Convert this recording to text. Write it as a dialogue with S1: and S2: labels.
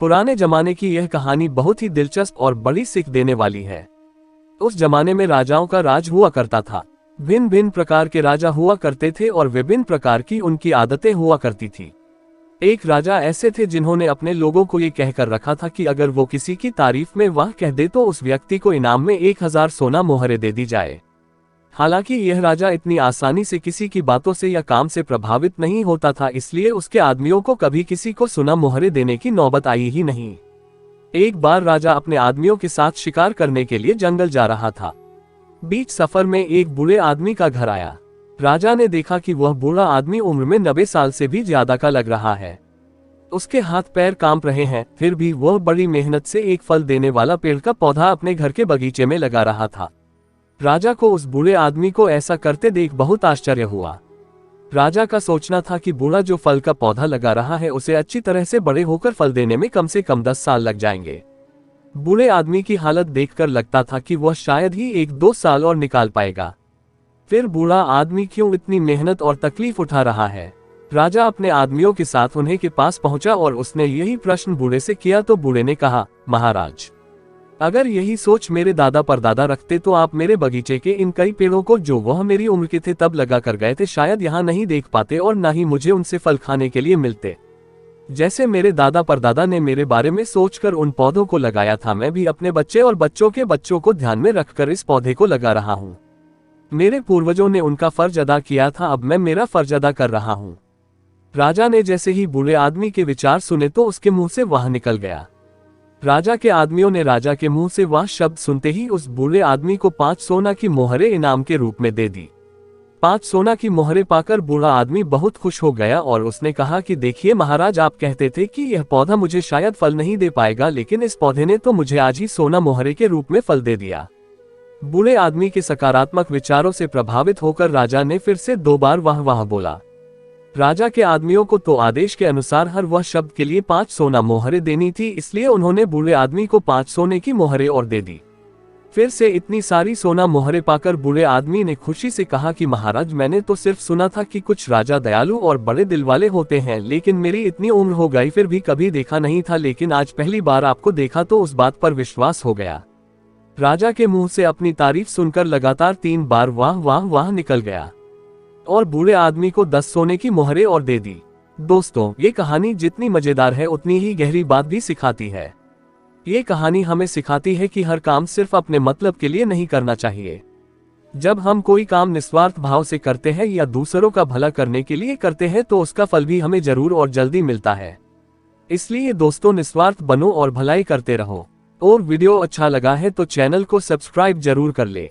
S1: पुराने जमाने की यह कहानी बहुत ही दिलचस्प और बड़ी सीख देने वाली है। उस जमाने में राजाओं का राज हुआ करता था। भिन्न भिन्न प्रकार के राजा हुआ करते थे और विभिन्न प्रकार की उनकी आदतें हुआ करती थी। एक राजा ऐसे थे जिन्होंने अपने लोगों को ये कहकर रखा था कि अगर वो किसी की तारीफ में वाह कह दे तो उस व्यक्ति को इनाम में 1000 सोना मोहरे दे दी जाए। हालांकि यह राजा इतनी आसानी से किसी की बातों से या काम से प्रभावित नहीं होता था, इसलिए उसके आदमियों को कभी किसी को सोना मोहरे देने की नौबत आई ही नहीं। एक बार राजा अपने आदमियों के साथ शिकार करने के लिए जंगल जा रहा था। बीच सफर में एक बूढ़े आदमी का घर आया। राजा ने देखा कि वह बूढ़ा आदमी उम्र में 90 साल से भी ज्यादा का लग रहा है। उसके हाथ पैर कांप रहे हैं, फिर भी वह बड़ी मेहनत से एक फल देने वाला पेड़ का पौधा अपने घर के बगीचे में लगा रहा था। राजा को उस बूढ़े आदमी को ऐसा करते देख बहुत आश्चर्य हुआ। राजा का सोचना था कि बूढ़ा जो फल का पौधा लगा रहा है उसे अच्छी तरह से बड़े होकर फल देने में कम से कम 10 साल लग जाएंगे। बूढ़े आदमी की हालत देखकर लगता था कि वह शायद ही 1-2 साल और निकाल पाएगा। फिर बूढ़ा आदमी क्यों इतनी मेहनत और तकलीफ उठा रहा है? राजा अपने आदमियों के साथ उन्हें के पास पहुंचा और उसने यही प्रश्न बूढ़े से किया तो बूढ़े ने कहा, महाराज, अगर यही सोच मेरे दादा परदादा रखते तो आप मेरे बगीचे के इन कई पेड़ों को जो वह मेरी उम्र के थे तब लगा कर गए थे शायद यहाँ नहीं देख पाते और न ही मुझे उनसे फल खाने के लिए मिलते। जैसे मेरे दादा परदादा ने मेरे बारे में सोचकर उन पौधों को लगाया था, मैं भी अपने बच्चे और बच्चों के बच्चों को ध्यान में रखकर इस पौधे को लगा रहा हूँ। मेरे पूर्वजों ने उनका फर्ज अदा किया था, अब मैं मेरा फर्ज अदा कर रहा हूँ। राजा ने जैसे ही बूढ़े आदमी के विचार सुने तो उसके मुंह से वाह निकल गया। राजा के आदमियों ने राजा के मुंह से वाह शब्द सुनते ही उस बूढ़े आदमी को 5 सोना की मोहरें इनाम के रूप में दे दी। 5 सोना की मोहरें पाकर बूढ़ा आदमी बहुत खुश हो गया और उसने कहा कि देखिए महाराज, आप कहते थे कि यह पौधा मुझे शायद फल नहीं दे पाएगा, लेकिन इस पौधे ने तो मुझे आज ही सोना मोहरे के रूप में फल दे दिया। बूढ़े आदमी के सकारात्मक विचारों से प्रभावित होकर राजा ने फिर से 2 बार वाह वाह बोला। राजा के आदमियों को तो आदेश के अनुसार हर वह शब्द के लिए 5 सोना मोहरे देनी थी, इसलिए उन्होंने बूढ़े आदमी को 5 सोने की मोहरे और दे दी। फिर से इतनी सारी सोना मोहरे पाकर बूढ़े आदमी ने खुशी से कहा कि महाराज, मैंने तो सिर्फ सुना था कि कुछ राजा दयालु और बड़े दिल वाले होते हैं, लेकिन मेरी इतनी उम्र हो गई फिर भी कभी देखा नहीं था, लेकिन आज पहली बार आपको देखा तो उस बात पर विश्वास हो गया। राजा के मुंह से अपनी तारीफ सुनकर लगातार 3 बार वाह वाह वाह निकल गया और बूढ़े आदमी को 10 सोने की मोहरें और दे दी। दोस्तों, ये कहानी जितनी मजेदार है उतनी ही गहरी बात भी सिखाती है। ये कहानी हमें सिखाती है कि हर काम सिर्फ अपने मतलब के लिए नहीं करना चाहिए। जब हम कोई काम निस्वार्थ भाव से करते हैं या दूसरों का भला करने के लिए करते हैं तो उसका फल भी हमें जरूर और जल्दी मिलता है। इसलिए दोस्तों, निस्वार्थ बनो और भलाई करते रहो। और वीडियो अच्छा लगा है तो चैनल को सब्सक्राइब जरूर कर ले।